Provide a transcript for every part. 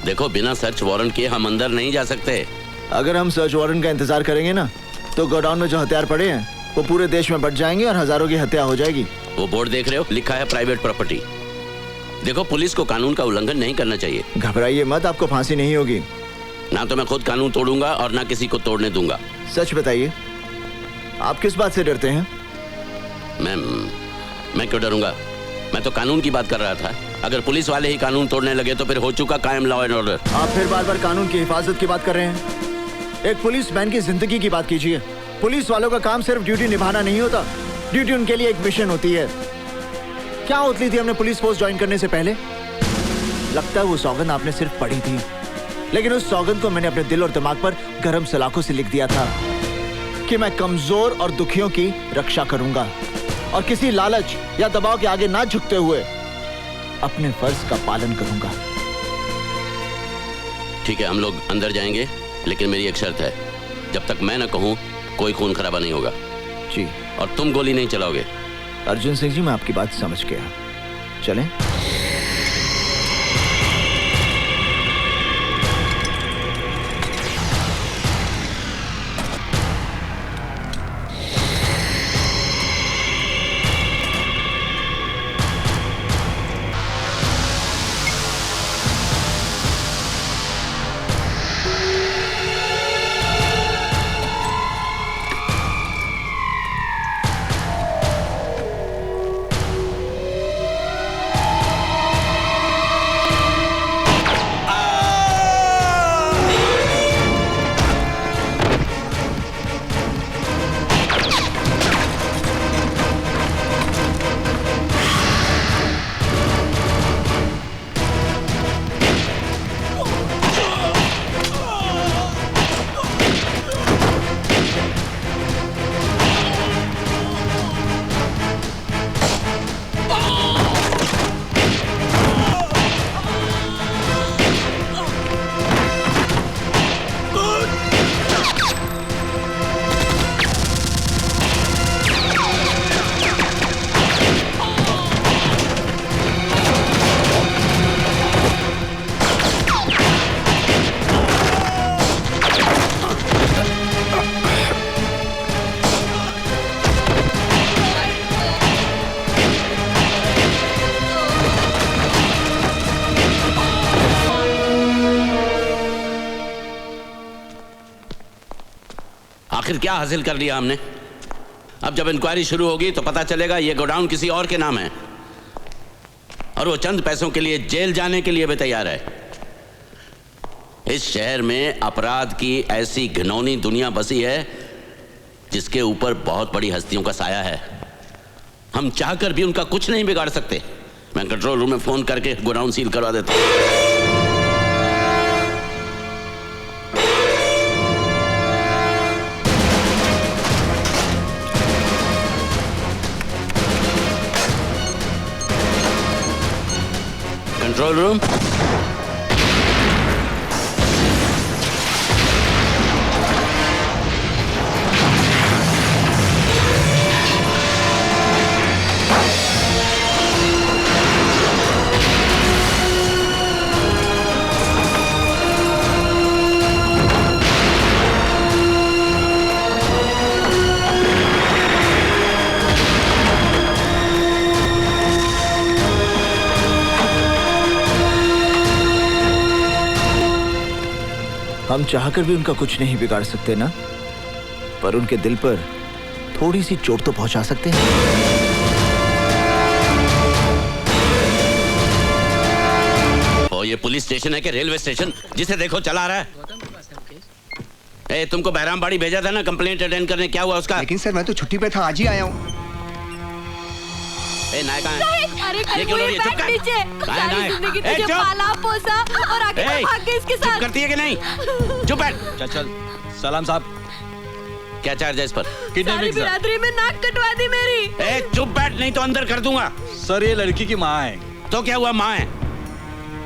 देखो, बिना search warrant के हम अंदर नहीं जा सकते। अगर हम सर्च वारंट का इंतजार करेंगे ना, तो गोडाउन में जो हथियार पड़े हैं वो पूरे देश में बढ़ जाएंगे और हजारों की हत्या हो जाएगी। वो बोर्ड देख रहे हो, लिखा है प्राइवेट प्रॉपर्टी। देखो, पुलिस को कानून का उल्लंघन नहीं करना चाहिए। घबराइए मत, आपको फांसी नहीं होगी। ना तो मैं खुद कानून तोड़ूंगा और ना किसी को तोड़ने दूंगा। सच बताइए, आप किस बात से डरते हैं? मैं क्यों डरूंगा? मैं तो कानून की बात कर रहा था। अगर पुलिस वाले ही कानून तोड़ने लगे तो फिर हो चुका कायम लॉ एंड ऑर्डर। आप फिर बार बार कानून की हिफाजत की बात कर रहे हैं। एक पुलिसमैन की जिंदगी की बात कीजिए। पुलिस वालों का काम सिर्फ ड्यूटी निभाना नहीं होता, ड्यूटी उनके लिए एक मिशन होती है। क्या उतली थी हमने पुलिस फोर्स ज्वाइन करने से पहले? लगता है वो सौगंध आपने सिर्फ पढ़ी थी, लेकिन उस सौगंध को मैंने अपने दिल और दिमाग पर गरम सलाखों से लिख दिया था कि मैं कमजोर और दुखियों की रक्षा करूंगा और किसी लालच या दबाव के आगे ना झुकते हुए अपने फर्ज का पालन करूंगा। ठीक है, हम लोग अंदर जाएंगे, लेकिन मेरी एक शर्त है। जब तक मैं ना कहूं, कोई खून खराबा नहीं होगा। जी। और तुम गोली नहीं चलाओगे। अर्जुन सिंह जी, मैं आपकी बात समझ गया। चलें? आखिर क्या हासिल कर लिया हमने? अब जब इंक्वायरी शुरू होगी तो पता चलेगा ये गोडाउन किसी और के नाम है और वो चंद पैसों के लिए जेल जाने के लिए भी तैयार है। इस शहर में अपराध की ऐसी घिनौनी दुनिया बसी है जिसके ऊपर बहुत बड़ी हस्तियों का साया है। हम चाहकर भी उनका कुछ नहीं बिगाड़ सकते। मैं कंट्रोल रूम में फोन करके गोडाउन सील करवा देता हूं। कंट्रोल रूम, हम चाहकर भी उनका कुछ नहीं बिगाड़ सकते ना, पर उनके दिल पर थोड़ी सी चोट तो पहुंचा सकते हैं। ओ, ये पुलिस स्टेशन है कि रेलवे स्टेशन? जिसे देखो चला रहा है। ए, तुमको बहरामबाड़ी भेजा था ना कंप्लेंट अटेंड करने, क्या हुआ उसका? लेकिन सर मैं तो छुट्टी पे था, आज ही आया हूँ। ए, नायक कहाँ है? अरे ये क्यों लड़ी है? चुप कर। कहाँ है नायक? ए, चुप। पाला पोसा और आगे भाग गए इसके साथ। चुप करती है कि नहीं? चुप बैठ। चल सलाम साहब, क्या चार्ज है इस पर? सारी बिरादरी में नाक कटवा दी मेरी। ए, चुप बैठ, नहीं तो अंदर कर दूंगा। सर ये लड़की की माँ है। तो क्या हुआ? माँ है?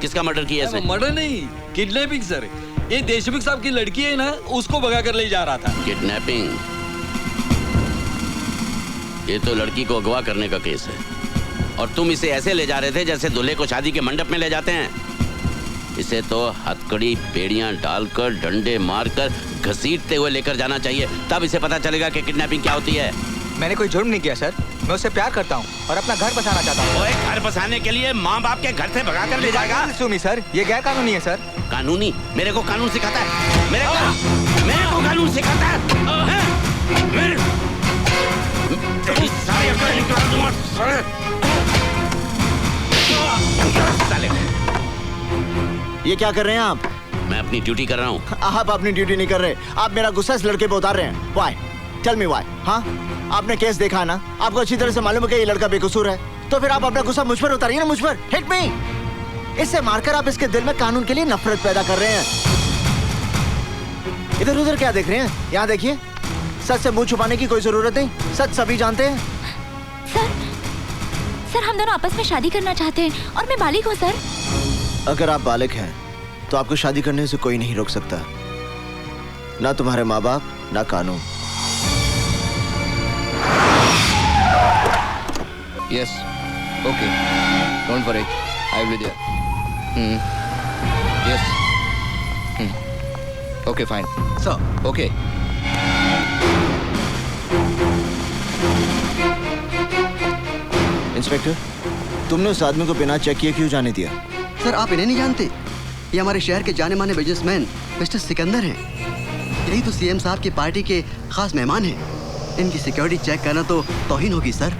किसका मर्डर किया इसने? मर्डर नहीं, किडनैपिंग सर। ये देशमुख साहब की लड़की है ना, उसको भगा कर ले जा रहा था। किडनैपिंग? ये तो लड़की को अगवा करने का केस है और तुम इसे ऐसे ले जा रहे थे जैसे दूल्हे को शादी के मंडप में ले जाते हैं। इसे तो हथकड़ी बेड़ियां डालकर डंडे मारकर घसीटते हुए लेकर जाना चाहिए, तब इसे पता चलेगा कि किडनैपिंग क्या होती है। मैंने कोई जुर्म नहीं किया सर, मैं उससे प्यार करता हूँ और अपना घर बसाना चाहता हूँ। ओए, घर बसाने के लिए माँ बाप के घर से भगा कर ले जाएगा? सुमी सर, ये गैर कानूनी है सर। कानूनी? मेरे को कानून सिखाता है? मेरे को कानून सिखाता है? तेरी सारी अकल निकाल दूंगा साले। ये क्या कर रहे हैं आप? मैं अपनी ड्यूटी कर रहा हूँ। आप अपनी ड्यूटी नहीं कर रहे, आप मेरा गुस्सा इस लड़के पे उतार रहे हैं। व्हाई? Tell me why? हाँ, आपने केस देखा है ना, आपको अच्छी तरह से मालूम है कि ये लड़का बेकसूर है, तो फिर आप अपना गुस्सा मुझ पर उतारिए ना, मुझ पर। Hit me. इससे मारकर आप इसके दिल में कानून के लिए नफरत पैदा कर रहे हैं। इधर उधर क्या देख रहे हैं? यहाँ देखिए, सच से मुंह छुपाने की कोई जरूरत नहीं, सच सभी जानते हैं। सर हम दोनों आपस में शादी करना चाहते हैं और मैं बालिग हूँ सर। अगर आप बालिग हैं तो आपको शादी करने से कोई नहीं रोक सकता, ना तुम्हारे माँ बाप ना कानून। Yes, okay. Don't worry, I will be there. Yes. Okay, fine. Sir. Okay. Inspector, तुमने उस आदमी को बिना चेक किए क्यों जाने दिया? सर आप इन्हें नहीं जानते? ये हमारे शहर के जाने माने बिजनेसमैन मिस्टर सिकंदर हैं। यही तो सीएम साहब की पार्टी के खास मेहमान हैं। इनकी सिक्योरिटी चेक करना तो तौहीन होगी सर।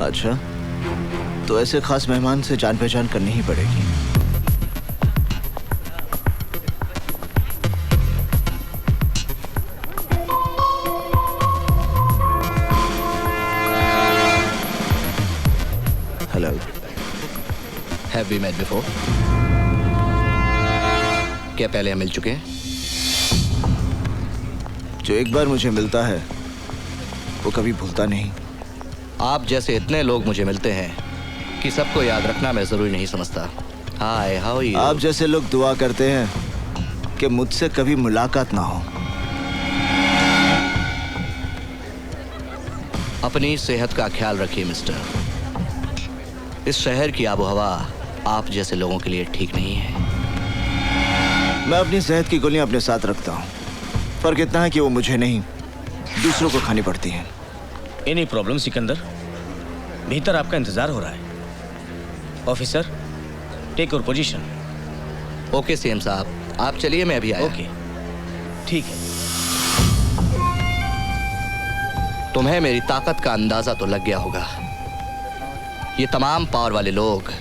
अच्छा, तो ऐसे खास मेहमान से जान पहचान करनी ही पड़ेगी। Hello. Have we met before? क्या पहले हम मिल चुके हैं? जो एक बार मुझे मिलता है वो कभी भूलता नहीं। आप जैसे इतने लोग मुझे मिलते हैं कि सबको याद रखना मैं जरूरी नहीं समझता। हाय, हाउ आर यू? आप जैसे लोग दुआ करते हैं कि मुझसे कभी मुलाकात ना हो। अपनी सेहत का ख्याल रखिए मिस्टर। इस शहर की आबोहवा आप जैसे लोगों के लिए ठीक नहीं है। मैं अपनी सेहत की गोलियां अपने साथ रखता हूँ, फर्क इतना है कि वो मुझे नहीं दूसरों को खानी पड़ती हैं। Any problem Sikandar? भीतर आपका इंतजार हो रहा है। Officer, take your position. Okay CM साहब, आप चलिए, मैं अभी आया। ओके, ठीक है। तुम्हें मेरी ताकत का अंदाजा तो लग गया होगा। ये तमाम पावर वाले लोग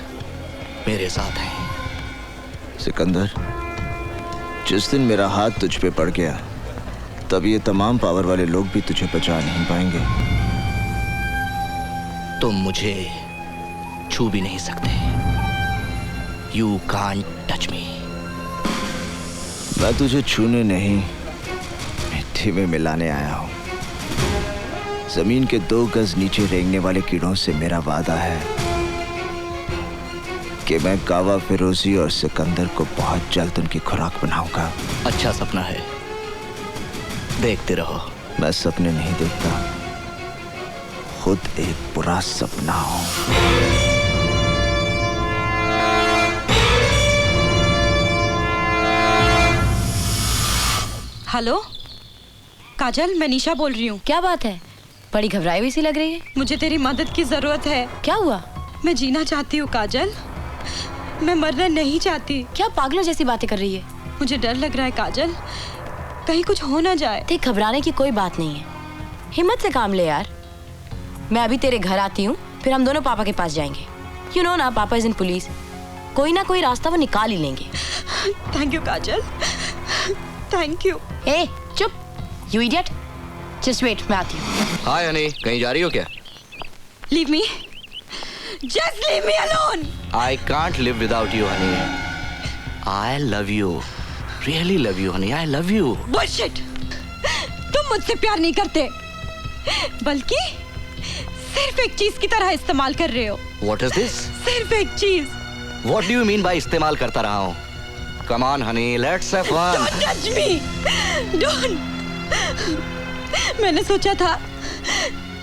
मेरे साथ हैं। सिकंदर, जिस दिन मेरा हाथ तुझ पे पड़ गया तब ये तमाम पावर वाले लोग भी तुझे बचा नहीं पाएंगे। तुम मुझे छू भी नहीं सकते। You can't touch me. मैं तुझे छूने नहीं, मिट्टी में मिलाने आया हूँ। जमीन के 2 गज नीचे रेंगने वाले कीड़ों से मेरा वादा है कि मैं गावा फिरोजी और सिकंदर को बहुत जल्द उनकी खुराक बनाऊंगा। अच्छा सपना है, देखते रहो। मैं सपने नहीं देखता, खुद एक बुरा सपना हूं। हेलो काजल, मैं निशा बोल रही हूँ। क्या बात है, बड़ी घबराई हुई सी लग रही है। मुझे तेरी मदद की जरूरत है। क्या हुआ? मैं जीना चाहती हूँ काजल, मैं मरना नहीं चाहती। क्या पागलों जैसी बातें कर रही है? मुझे डर लग रहा है काजल, कहीं कुछ हो ना जाए। देख, घबराने की कोई बात नहीं है, हिम्मत से काम ले यार। मैं अभी तेरे घर आती हूँ, फिर हम दोनों पापा के पास जाएंगे। यू नो ना, पापा इज इन पुलिस। कोई ना कोई रास्ता वो निकाल ही लेंगे। Thank you Kajal, thank you. ए चुप, यू इडियट। जस्ट वेट, मैं आती हूँ। हाय हनी, कहीं जा रही हो क्या? Leave me, just leave me alone. I can't live without you, honey. I love you. Really love you, honey. I love you. Bullshit! तुम मुझसे प्यार नहीं करते, बल्कि सिर्फ एक चीज की तरह इस्तेमाल कर रहे हो। What is this? सिर्फ एक चीज। What do you mean by इस्तेमाल करता रहा हूँ? Come on, honey. Let's have fun. Don't touch me. Don't. मैंने सोचा था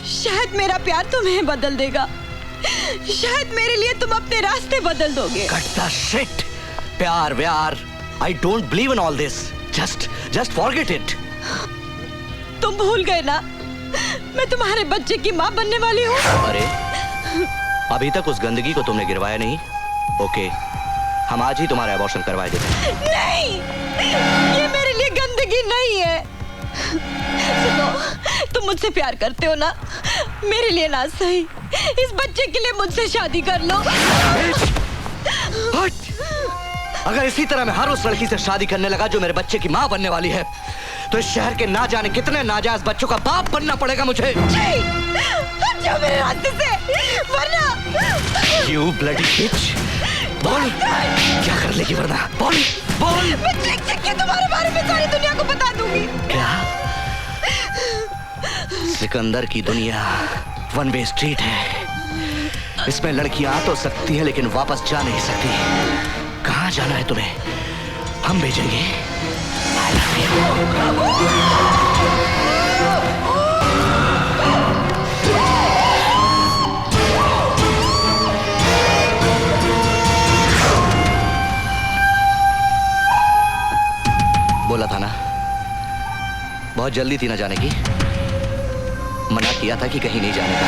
शायद मेरा प्यार तुम्हें बदल देगा, शायद मेरे लिए तुम अपने रास्ते बदल दोगे। Cut the shit. प्यार व्यार, I don't believe in all this. Just forget it. तुम भूल गए ना, मैं तुम्हारे बच्चे की माँ बनने वाली हूँ। अरे, अभी तक उस गंदगी को तुमने गिरवाया नहीं? ओके, हम आज ही तुम्हारा अबॉर्शन करवा देते हैं। नहीं, ये मेरे लिए गंदगी नहीं है। सुनो, तुम मुझसे प्यार करते हो ना? मेरे लिए ना सही, इस बच्चे के लिए मुझसे शादी कर लो। अगर इसी तरह मैं हर उस लड़की से शादी करने लगा जो मेरे बच्चे की माँ बनने वाली है, तो इस शहर के ना जाने कितने नाजायज बच्चों का बाप बनना पड़ेगा मुझे। हट जाओ मेरे रास्ते से, वरना। You bloody bitch! बोल, क्या कर लेगी वरना? बोल, बोल। मैं चिक के तुम्हारे बारे में सारी दुनिया को बता दूंगी। क्या? सिकंदर की दुनिया वन वे स्ट्रीट है। इसमें लड़कियां आ तो सकती है लेकिन वापस जा नहीं सकती। कहाँ जाना है तुम्हें? हम भेजेंगे। I love you. बोला था ना, बहुत जल्दी थी ना जाने की। मना किया था कि कहीं नहीं जाने का।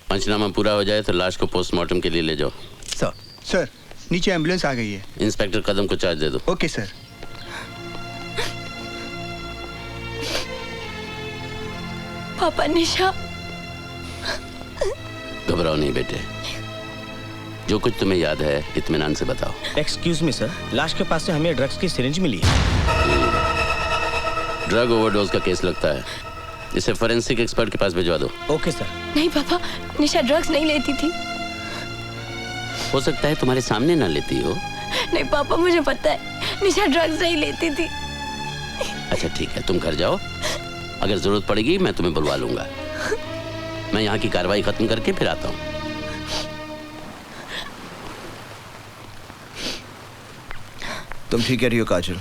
पंचनामा पूरा हो जाए तो लाश को पोस्टमार्टम के लिए ले जाओ। सर, नीचे एम्बुलेंस आ गई है। इंस्पेक्टर कदम को चार्ज दे दो। Okay sir. पापा, निशा। घबराओ नहीं बेटे, जो कुछ तुम्हें याद है इत्मीनान से बताओ। एक्सक्यूज मी सर, लाश के पास से हमें ड्रग्स की सिरिंज मिली है। ड्रग ओवरडोज का केस लगता है, इसे फोरेंसिक एक्सपर्ट के पास भिजवा दो। Okay sir. नहीं पापा, निशा ड्रग्स नहीं लेती थी। हो सकता है तुम्हारे सामने ना लेती हो। नहीं पापा, मुझे पता है निशा ड्रग्स नहीं लेती थी। अच्छा ठीक है, तुम घर जाओ, अगर जरूरत पड़ेगी मैं तुम्हें बुलवा लूंगा। मैं यहाँ की कार्रवाई खत्म करके फिर आता हूँ। तुम ठीक कह रही हो काजल,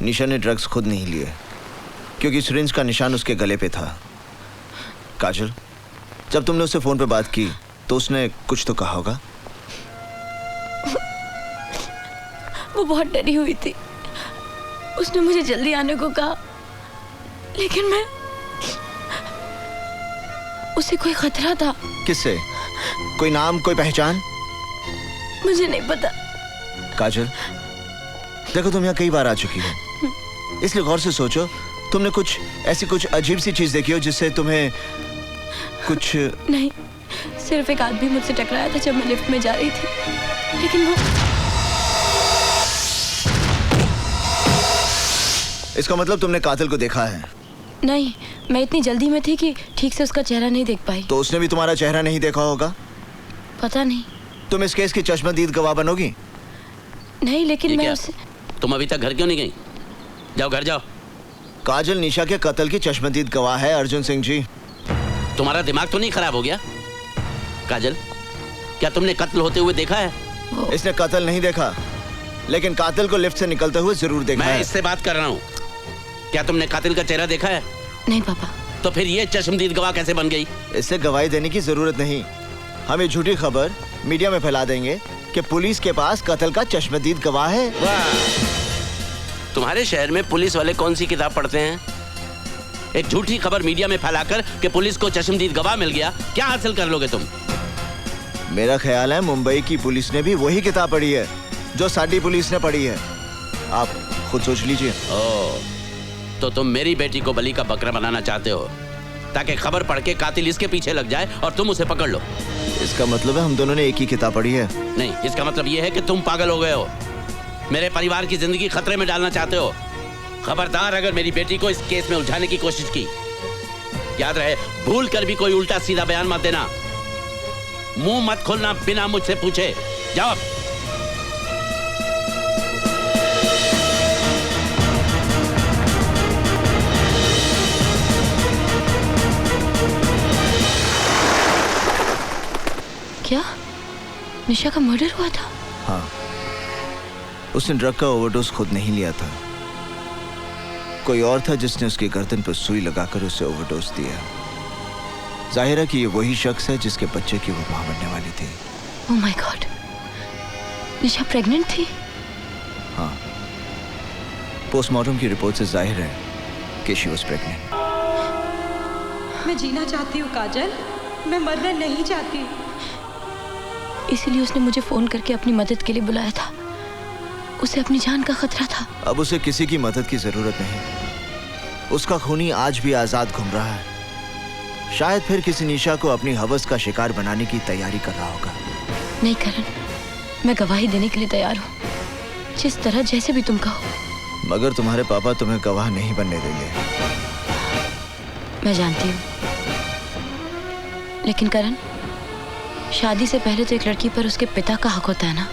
निशा ने ड्रग्स खुद नहीं लिए क्योंकि सिरिंज का निशान उसके गले पे था। काजल, जब तुमने उससे फोन पे बात की तो उसने कुछ तो कहा होगा। वो बहुत डरी हुई थी, उसने मुझे जल्दी आने को कहा, लेकिन मैं उसे कोई खतरा था। किससे? कोई नाम, कोई पहचान? मुझे नहीं पता। काजल, देखो तुम यहाँ कई बार आ चुकी हो, इसलिए गौर से सोचो, तुमने कुछ अजीब सी चीज देखी हो जिससे तुम्हें कुछ? नहीं, सिर्फ एक आदमी मुझसे टकराया था जब मैं लिफ्ट में जा रही थी, लेकिन वो। इसका मतलब तुमने कातिल को देखा है? नहीं, मैं इतनी जल्दी में थी कि ठीक से उसका चेहरा नहीं देख पाई। तो उसने भी तुम्हारा चेहरा नहीं देखा होगा? पता नहीं। तुम इस केस की चश्मदीद गवाह बनोगी? नहीं, लेकिन मैं उसे। तुम अभी तक घर क्यों नहीं गई? जाओ घर जाओ। काजल निशा के कत्ल की चश्मदीद गवाह है अर्जुन सिंह जी। तुम्हारा दिमाग तो नहीं खराब हो गया? काजल, क्या तुमने कत्ल होते हुए देखा है? इसने कत्ल नहीं देखा, लेकिन कातिल को लिफ्ट से निकलते हुए जरूर देखा है। मैं इससे बात कर रहा हूँ, क्या तुमने कातिल का चेहरा देखा है? नहीं पापा। तो फिर ये चश्मदीद गवाह कैसे बन गई? इससे गवाही देने की जरूरत नहीं, हम ये झूठी खबर मीडिया में फैला देंगे कि पुलिस के पास कत्ल का चश्मदीद गवाह है। वाह! तुम्हारे शहर में पुलिस वाले कौन सी किताब पढ़ते हैं? एक झूठी खबर मीडिया में फैलाकर कि पुलिस को चश्मदीद गवाह मिल गया, क्या हासिल कर लोगे तुम? मेरा ख्याल है मुंबई की पुलिस ने भी वही किताब पढ़ी है जो साडी पुलिस ने पढ़ी है। आप खुद सोच लीजिए। तो तुम मेरी बेटी को बलि का बकरा बनाना चाहते हो ताकि खबर पढ़ के कातिल इसके पीछे लग जाए और तुम उसे पकड़ लो। इसका मतलब है हम दोनों ने एक ही किताब पढ़ी है। नहीं, इसका मतलब ये है कि तुम पागल हो गए हो। मेरे परिवार की जिंदगी खतरे में डालना चाहते हो। खबरदार अगर मेरी बेटी को इस केस में उलझाने की कोशिश की, याद रहे भूल कर भी कोई उल्टा सीधा बयान मत देना। मुंह मत खोलना बिना मुझसे पूछे। जाओ। क्या निशा का मर्डर हुआ था? हाँ, उसने ड्रग का ओवरडोज खुद नहीं लिया था, कोई और था जिसने उसकी गर्दन पर सुई लगाकर उसे ओवरडोज दिया। जाहिर है कि ये वही शख्स है जिसके बच्चे की वो मां बनने वाली थी। Oh my God, Nisha pregnant थी? हाँ, पोस्टमार्टम की रिपोर्ट से जाहिर है कि शी वाज प्रेग्नेंट। मैं जीना चाहती हूँ काजल, मैं मरना नहीं चाहती। इसीलिए उसने मुझे फोन करके अपनी मदद के लिए बुलाया था। उसे अपनी जान का खतरा था। अब उसे किसी की मदद की जरूरत नहीं। उसका खूनी आज भी आजाद घूम रहा है। शायद फिर किसी निशा को अपनी हवस का शिकार बनाने की तैयारी कर रहा होगा। नहीं करण, मैं गवाही देने के लिए तैयार हूँ, जिस तरह जैसे भी तुम कहो। मगर तुम्हारे पापा तुम्हें गवाह नहीं बनने देंगे। मैं जानती हूँ, लेकिन करण, शादी से पहले तो एक लड़की पर उसके पिता का हक होता है ना।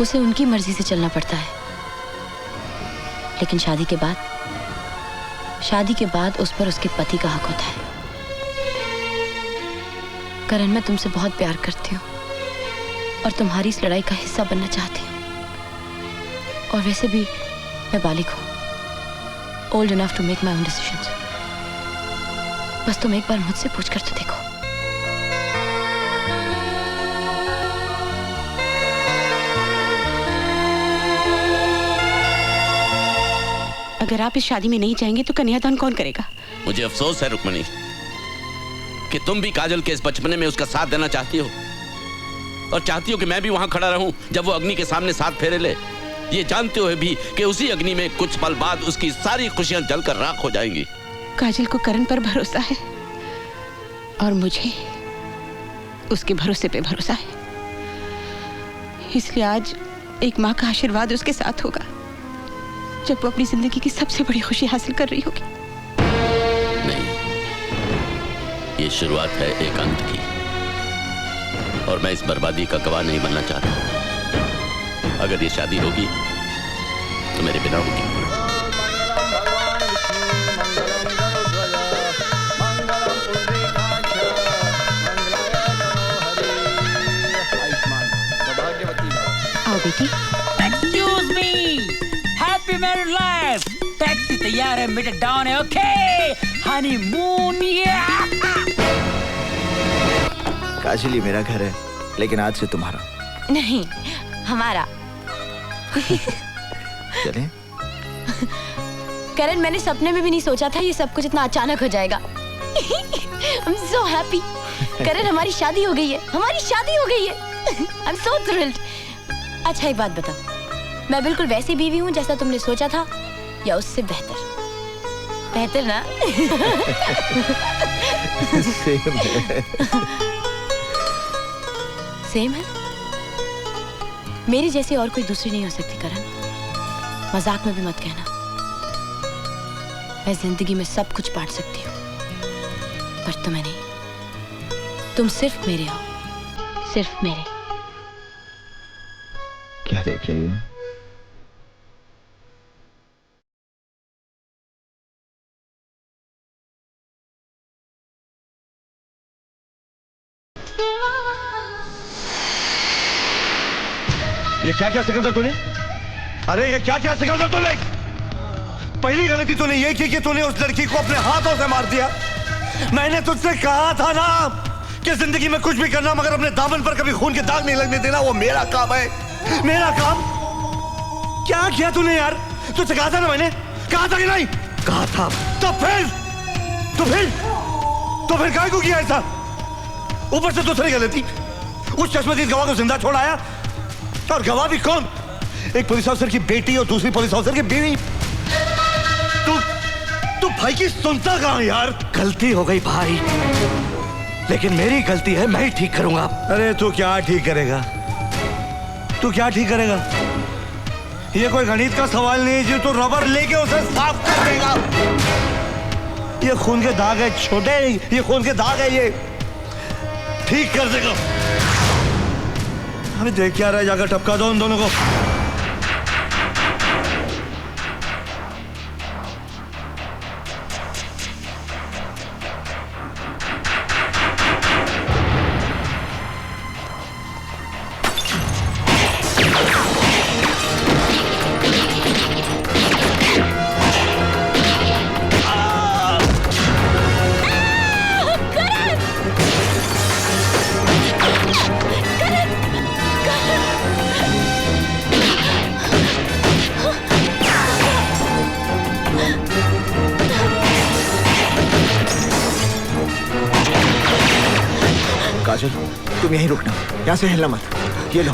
उसे उनकी मर्जी से चलना पड़ता है। लेकिन शादी के बाद उस पर उसके पति का हक होता है। करण, मैं तुमसे बहुत प्यार करती हूँ और तुम्हारी इस लड़ाई का हिस्सा बनना चाहती हूँ। और वैसे भी मैं बालिग हूँ, old enough to make my own decisions. बस तुम एक बार मुझसे पूछकर तो देखो। अगर आप इस शादी में नहीं जाएंगे तो कन्यादान कौन करेगा? मुझे अफसोस है रुक्मणी कि तुम भी काजल के इस बचपने में उसका साथ देना चाहती हो, और चाहती हो कि मैं भी वहां खड़ा रहूं जब वो अग्नि के सामने साथ फेरे ले, ये जानते हुए भी कि उसी अग्नि में कुछ पल बाद उसकी सारी खुशियां जलकर राख हो जाएंगी। काजल को करण पर भरोसा है और मुझे उसके भरोसे पे भरोसा है। इसलिए आज एक माँ का आशीर्वाद उसके साथ होगा जब वो अपनी जिंदगी की सबसे बड़ी खुशी हासिल कर रही होगी। नहीं, ये शुरुआत है एक अंत की, और मैं इस बर्बादी का गवाह नहीं बनना चाहता। अगर ये शादी होगी तो मेरे बिना होगी। आओ बेटी। Excuse me, happy married life. Taxi तैयार है, मीटर डाउन है। Okay, honeymoon. काजल, ये मेरा घर है, लेकिन आज से तुम्हारा नहीं, हमारा। चलें? करण, मैंने सपने में भी नहीं सोचा था ये सब कुछ इतना अचानक हो जाएगा। I'm so happy। करण, हमारी शादी हो गई है, हमारी शादी हो गई है। I'm so thrilled। अच्छा, एक बात बताओ, मैं बिल्कुल वैसी बीवी हूँ जैसा तुमने सोचा था, या उससे बेहतर? बेहतर ना? सेम है। मेरी जैसी और कोई दूसरी नहीं हो सकती करण। मजाक में भी मत कहना। मैं जिंदगी में सब कुछ बांट सकती हूँ, पर तुम्हें नहीं। तुम सिर्फ मेरे हो, सिर्फ मेरे। क्या देख रही हो? ये क्या क्या सिकंदर तूने? अरे ये क्या क्या सिकंदर तूने? पहली गलती तूने ये की कि तूने उस लड़की को अपने हाथों से मार दिया। मैंने तुझसे कहा था ना कि जिंदगी में कुछ भी करना मगर अपने दामन पर कभी खून के दाग नहीं लगने देना। वो मेरा काम है, मेरा काम। क्या किया तूने यार? तुझसे कहा था ना, मैंने कहा था कि नहीं? कहा था। तो फिर काय को किया ऐसा? ऊपर से दूसरी गलती, उस चश्मदीद गवाह को जिंदा छोड़ाया, और गवाह भी कौन? एक पुलिस ऑफिसर की बेटी और दूसरी पुलिस ऑफिसर की बीवी। तू भाई की सुनता कहां यार? गलती हो गई भाई, लेकिन मेरी गलती है, मैं ही ठीक करूंगा। अरे तू क्या ठीक करेगा? तू क्या ठीक करेगा? ये कोई गणित का सवाल नहीं जो तो रबर लेके उसे साफ कर देगा। ये खून के दाग है छोटे, ये खून के दाग है, ये ठीक कर देगा। अभी देख क्या रहा है, जाकर टपका दो उन दोनों को। काजल, तुम यहीं रुकना, यहाँ से हिलना मत। ये लो।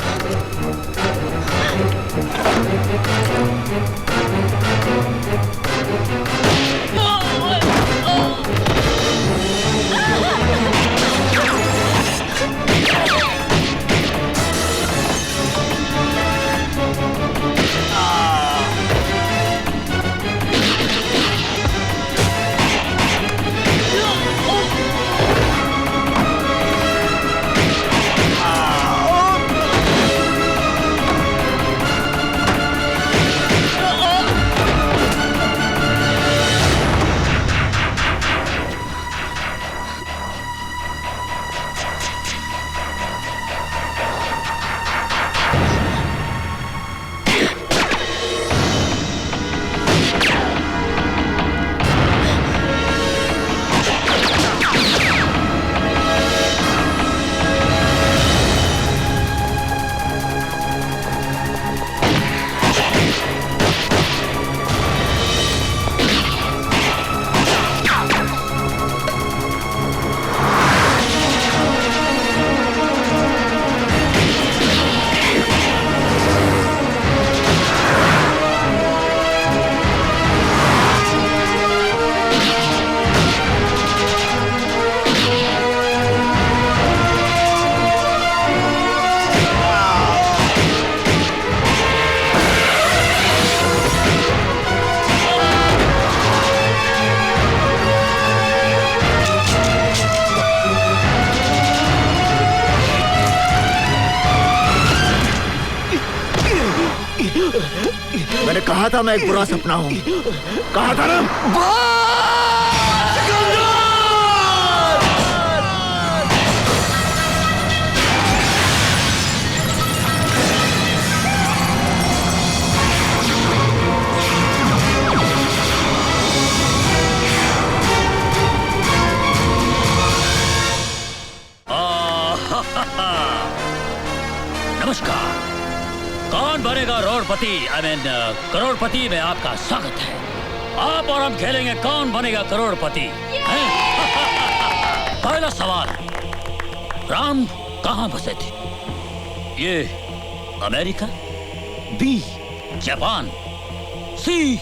मैंने कहा था मैं एक बुरा सपना हूं, कहा था ना। नमस्कार। कौन बनेगा करोड़पति, करोड़पति में आपका स्वागत है। आप और हम खेलेंगे कौन बनेगा करोड़पति। पहला सवाल, राम कहाँ बसे थे? ये अमेरिका, बी जापान, सी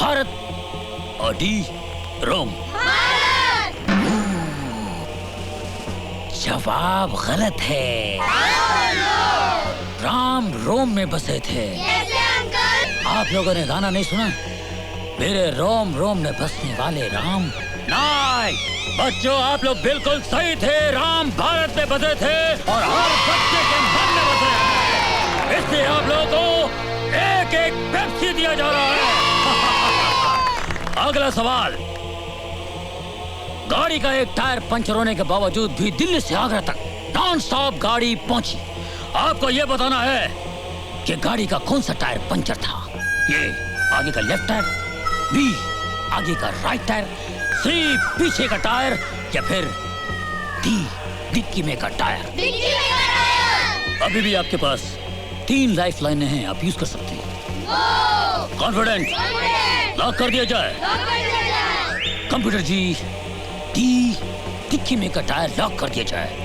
भारत और डी रोम। जवाब गलत है। राम रोम में बसे थे। आप लोगों ने गाना नहीं सुना? मेरे रोम रोम में बसने वाले राम। नहीं बच्चों, आप लोग बिल्कुल सही थे। राम भारत में बसे थे और हर बच्चे के मन में बसे हैं। इसलिए आप लोगों को एक एक पेप्सी दिया जा रहा है। अगला सवाल, गाड़ी का एक टायर पंचर होने के बावजूद भी दिल्ली से आगरा तक नॉन स्टॉप गाड़ी पहुंची। आपको यह बताना है कि गाड़ी का कौन सा टायर पंचर था। ये आगे का लेफ्ट टायर, बी आगे का राइट टायर, सी पीछे का टायर या फिर डी डिक्की में का टायर। अभी भी आपके पास 3 लाइफ लाइनें हैं, आप यूज कर सकते हैं। कॉन्फिडेंट? लॉक कर दिया जाए। कंप्यूटर जी, डी डिक्की में का टायर लॉक कर दिया जाए।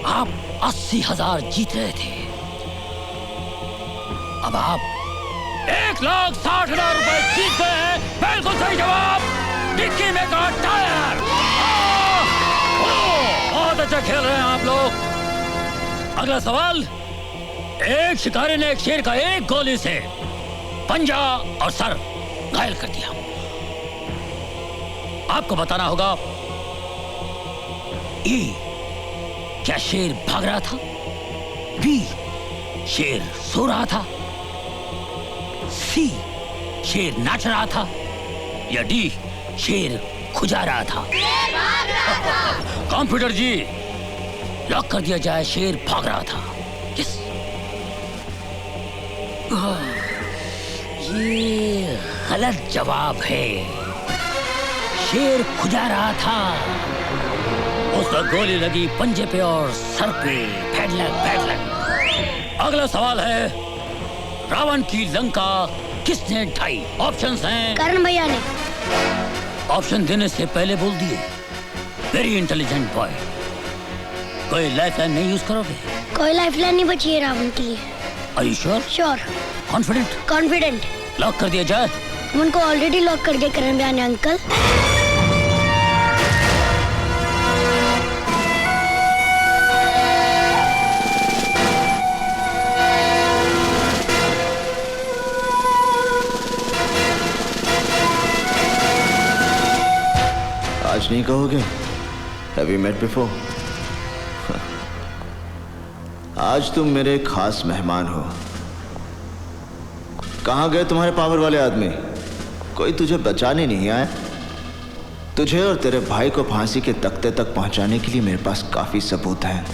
आप 80,000 जीत रहे थे। अब आप 1,60,000 रुपए जीत गए हैं। बिल्कुल सही जवाब, डिक्की में का टायर। बहुत अच्छा खेल रहे हैं आप लोग। अगला सवाल। एक शिकारी ने एक शेर का एक गोली से पंजा और सर घायल कर दिया। आपको बताना होगा ए, क्या शेर भाग रहा था? बी, शेर सो रहा था? सी, शेर नाच रहा था? या डी, शेर खुजा रहा था? कंप्यूटर जी, लॉक कर दिया जाए, शेर भाग रहा था। यस। ये गलत जवाब है। शेर खुजा रहा था। उसका गोली लगी पंजे पे और सर पे। Bad luck, bad luck. अगला सवाल है, रावण की लंका किसने ढाई? ऑप्शंस हैं। करण भैया ने। ऑप्शन देने से पहले बोल दिए। Very intelligent boy. कोई लाइफलाइन नहीं यूज करोगे? कोई लाइफलाइन नहीं बची है रावण के लिए। Are you sure? Sure. Confident? Confident. Lock कर दिया जाए? उनको ऑलरेडी लॉक कर दिया करण भैया ने अंकल। आज नहीं कहोगे? Have you met before? आज तुम मेरे खास मेहमान हो। कहां गए तुम्हारे पावर वाले आदमी? कोई तुझे बचाने नहीं आया? तुझे और तेरे भाई को फांसी के तख्ते तक पहुंचाने के लिए मेरे पास काफी सबूत हैं।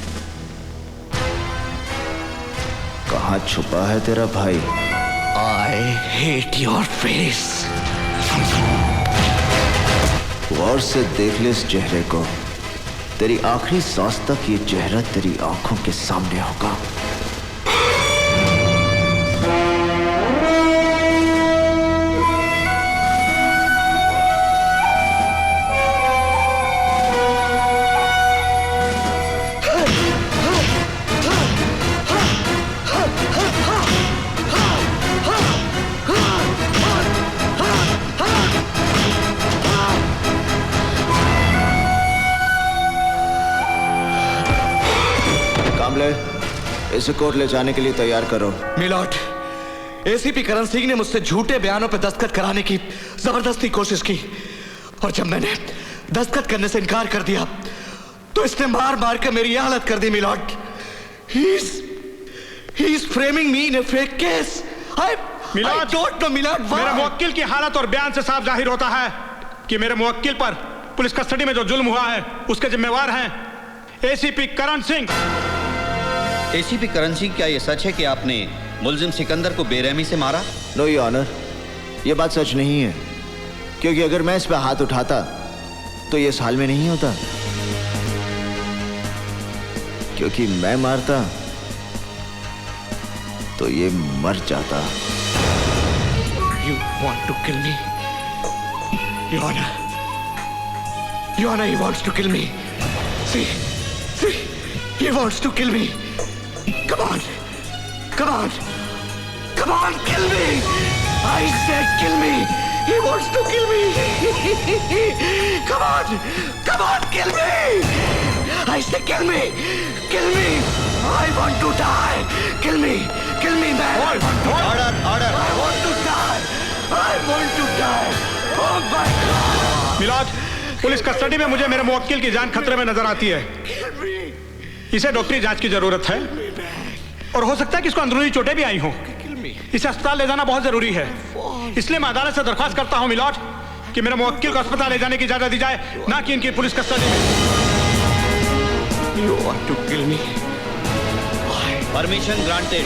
कहां छुपा है तेरा भाई? I hate your face. गौर से देख ले इस चेहरे को। तेरी आखिरी सांस तक ये चेहरा तेरी आंखों के सामने होगा। इसे कोर्ट ले जाने के लिए तैयार करो। मिलॉर्ड, एसीपी करण सिंह ने मुझसे झूठे बयानों पर दस्तखत कराने की जबरदस्ती कोशिश की और जब मैंने दस्तखत करने से इनकार कर दिया तो इसने मार मार कर मेरी हालत कर दी। Milord, he is framing me in a fake case. I don't know, milord. मेरे मुवक्किल की हालत और बयान से साफ जाहिर होता है कि मेरे मुवक्किल पर पुलिस कस्टडी में जो जुल्म हुआ है उसके जिम्मेवार हैं एसीपी करण सिंह। एसीपी करण सिंह, क्या यह सच है कि आपने मुलजिम सिकंदर को बेरहमी से मारा? नो योर ऑनर, यह बात सच नहीं है, क्योंकि अगर मैं इस पर हाथ उठाता तो ये इस हाल में नहीं होता। क्योंकि मैं मारता तो ये मर जाता। You want to kill me? Your Honor. Your Honor, he wants to kill me. See, he wants to kill me. Come on, come on, come on, kill me! I said kill me! He wants to kill me! Come on, kill me! I said kill me! Kill me! I want to die! Kill me, man! Order, order! I want to die! I want to die! Oh my God! Milord, police custody में मुझे मेरे मुवक्किल की जान खतरे में नजर आती है। इसे डॉक्टरी जांच की जरूरत है और हो सकता है कि इसको अंदरूनी चोटें भी आई हों। इसे अस्पताल ले जाना बहुत जरूरी है, इसलिए मैं अदालत से दरख्वास्त करता हूं मिलॉर्ड कि मेरे मुवक्किल को अस्पताल ले जाने की इजाजत दी जाए, ना कि इनकी पुलिस कस्टडी में। You want to kill me? Permission granted.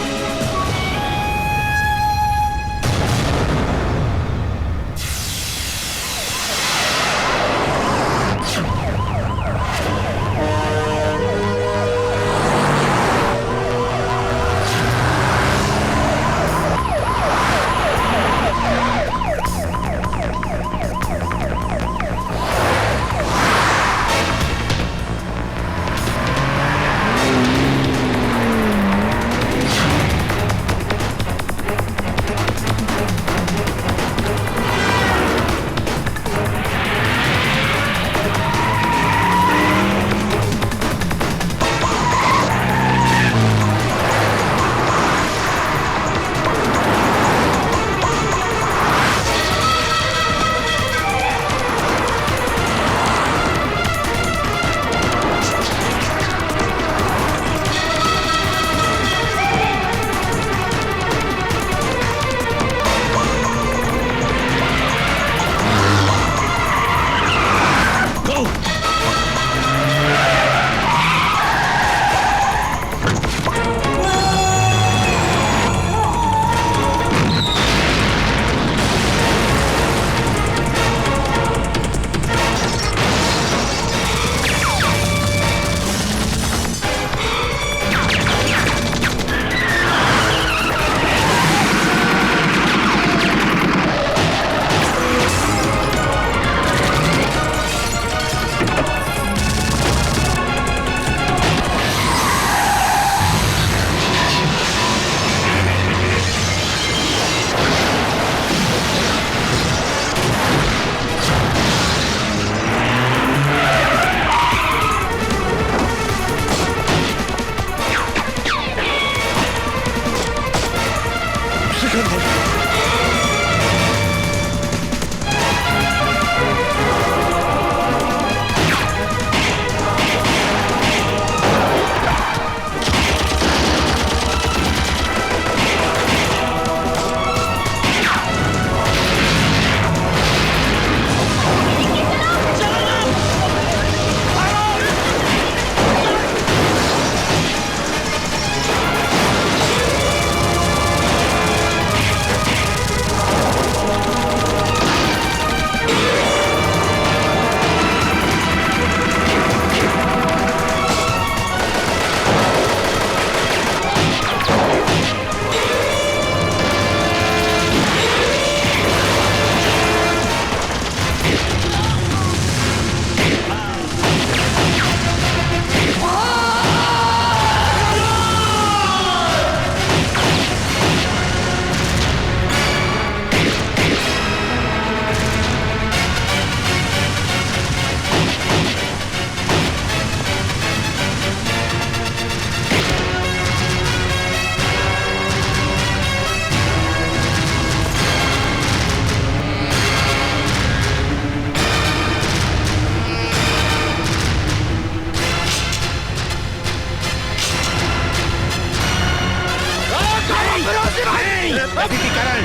नहीं। एसीपी करण,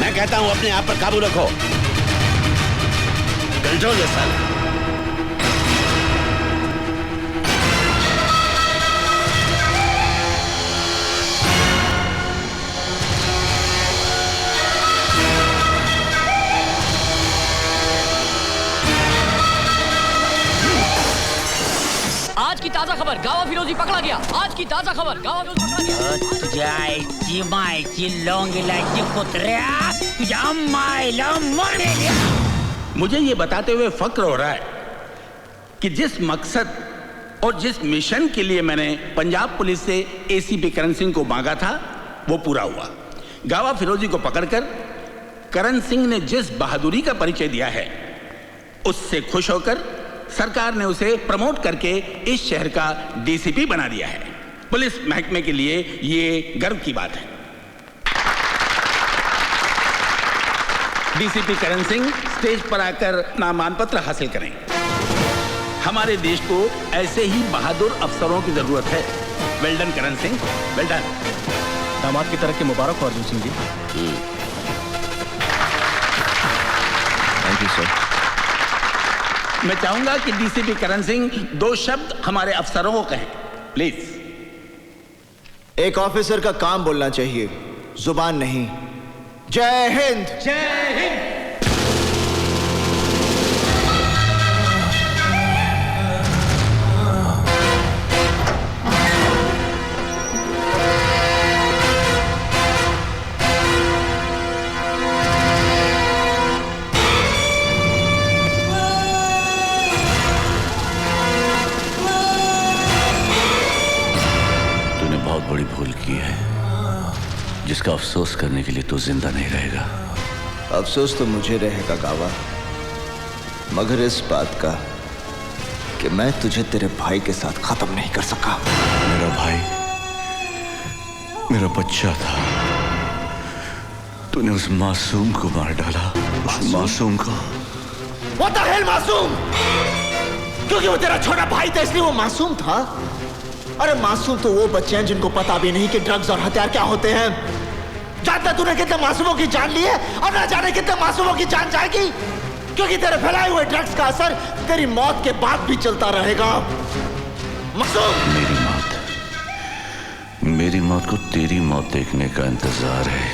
मैं कहता हूं अपने आप पर काबू रखो। Control yourself. आज की ताजा खबर, गावा फिरोजी पकड़ा गया। आज की ताजा खबर, गावा फिरोजी पकड़ा गया। तुझ्याची मायची लोंगिलाची कुत्र्या, तुझ्या मायला मरेल। मुझे ये बताते हुए फक्र हो रहा है कि जिस मकसद और जिस मिशन के लिए मैंने पंजाब पुलिस से एसीपी करण सिंह को मांगा था वो पूरा हुआ। गावा फिरोजी को पकड़कर करण सिंह ने जिस बहादुरी का परिचय दिया है उससे खुश होकर सरकार ने उसे प्रमोट करके इस शहर का डीसीपी बना दिया है। पुलिस महकमे के लिए ये गर्व की बात है। डीसीपी करण सिंह स्टेज पर आकर नामांकन पत्र हासिल करें। हमारे देश को ऐसे ही बहादुर अफसरों की जरूरत है। Well done Karan Singh, well done. दामाद की तरफ की मुबारक हो Arjun Singh ji. Thank you sir. मैं चाहूंगा कि डीसीपी करण सिंह 2 शब्द हमारे अफसरों को कहें, प्लीज। एक ऑफिसर का काम बोलना चाहिए, जुबान नहीं। जय हिंद। जय हिंद। बड़ी भूल की है जिसका अफसोस करने के लिए तू जिंदा नहीं रहेगा। अफसोस तो मुझे रहेगा गावा, मगर इस बात का कि मैं तुझे तेरे भाई के साथ खत्म नहीं कर सका। मेरा भाई मेरा बच्चा था, तूने उस मासूम को मार डाला। उस मासूम को। What the hell मासूम? क्योंकि वो तेरा छोटा भाई था इसलिए वो मासूम था? अरे मासूम तो वो बच्चे हैं जिनको पता भी नहीं कि ड्रग्स और हथियार क्या होते हैं। जानता तूने कितने मासूमों की जान ली है और ना जाने कितने मासूमों की जान जाएगी, क्योंकि तेरे फैलाए हुए ड्रग्स का असर तेरी मौत के बाद भी चलता रहेगा। मासूम। मेरी मौत को तेरी मौत देखने का इंतजार है,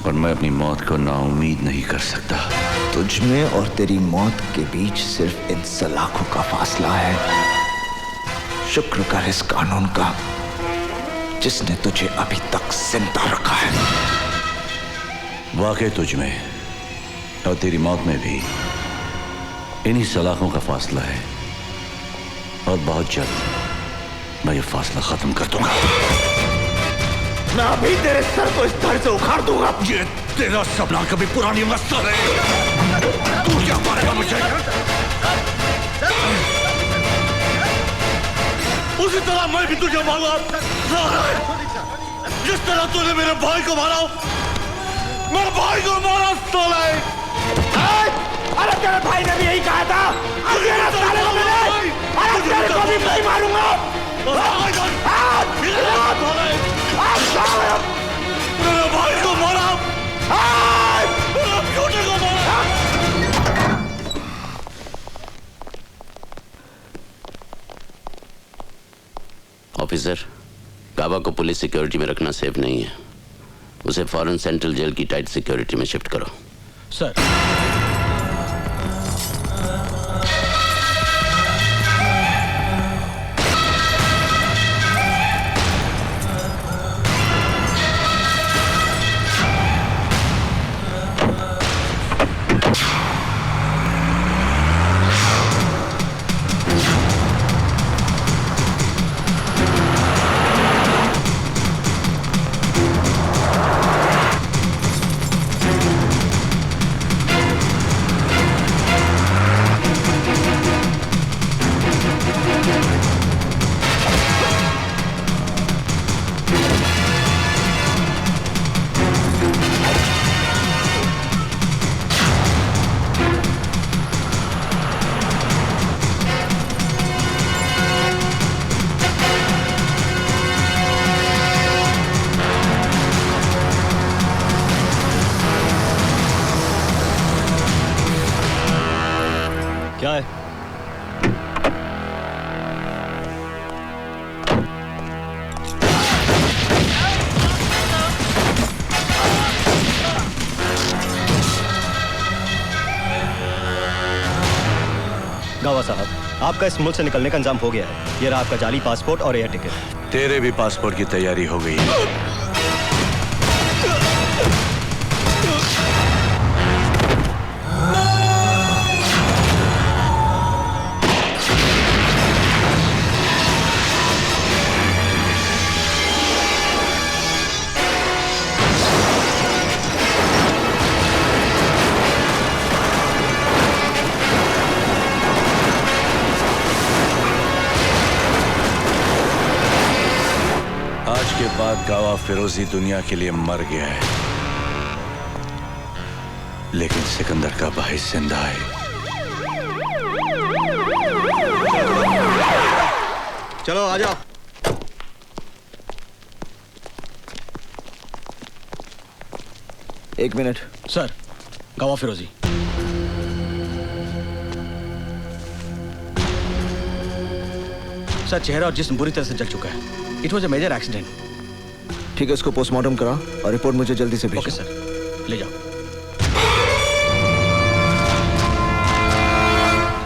और मैं अपनी मौत को नाउम्मीद नहीं कर सकता। तुझ में और तेरी मौत के बीच सिर्फ इन सलाखों का फासला है। शुक्र कर इस कानून का जिसने तुझे अभी तक जिंदा रखा है। वाकई तुझ में और तेरी मौत में भी इन्हीं सलाखों का फासला है, और बहुत जल्द मैं ये फासला खत्म कर दूंगा। मैं अभी तेरे सर को इस धड़ से उखाड़ दूंगा। ये तेरा सपना कभी पूरा नहीं हो सकता। तू क्या मारेगा मुझे? उसी तरह मैं भी तुझे मारूंगा। जिस तरह तूने मेरे भाई को मारा, मेरे भाई को मारा साले। अरे तेरे भाई ने भी यही कहा था। तेरे साले को मैंने, अरे तेरे को भी नहीं मारूंगा। मेरे भाई को मारा, मेरे बेटे को मारा। ऑफिसर, गावा को पुलिस सिक्योरिटी में रखना सेफ नहीं है। उसे फौरन सेंट्रल जेल की टाइट सिक्योरिटी में शिफ्ट करो। सर। साहब, आपका इस मुल्क से निकलने का इंतजाम हो गया है। ये रहा आपका जाली पासपोर्ट और एयर टिकट। तेरे भी पासपोर्ट की तैयारी हो गई है। आज के बाद गावा फिरोजी दुनिया के लिए मर गया है, लेकिन सिकंदर का भाई जिंदा है। चलो आ जाओ। एक मिनट सर, गावा फिरोजी। सर, चेहरा और जिस्म बुरी तरह से जल चुका है। It was a major accident. ठीक है, इसको पोस्टमार्टम करा और रिपोर्ट मुझे जल्दी से भेजो। ओके सर, ले जाओ।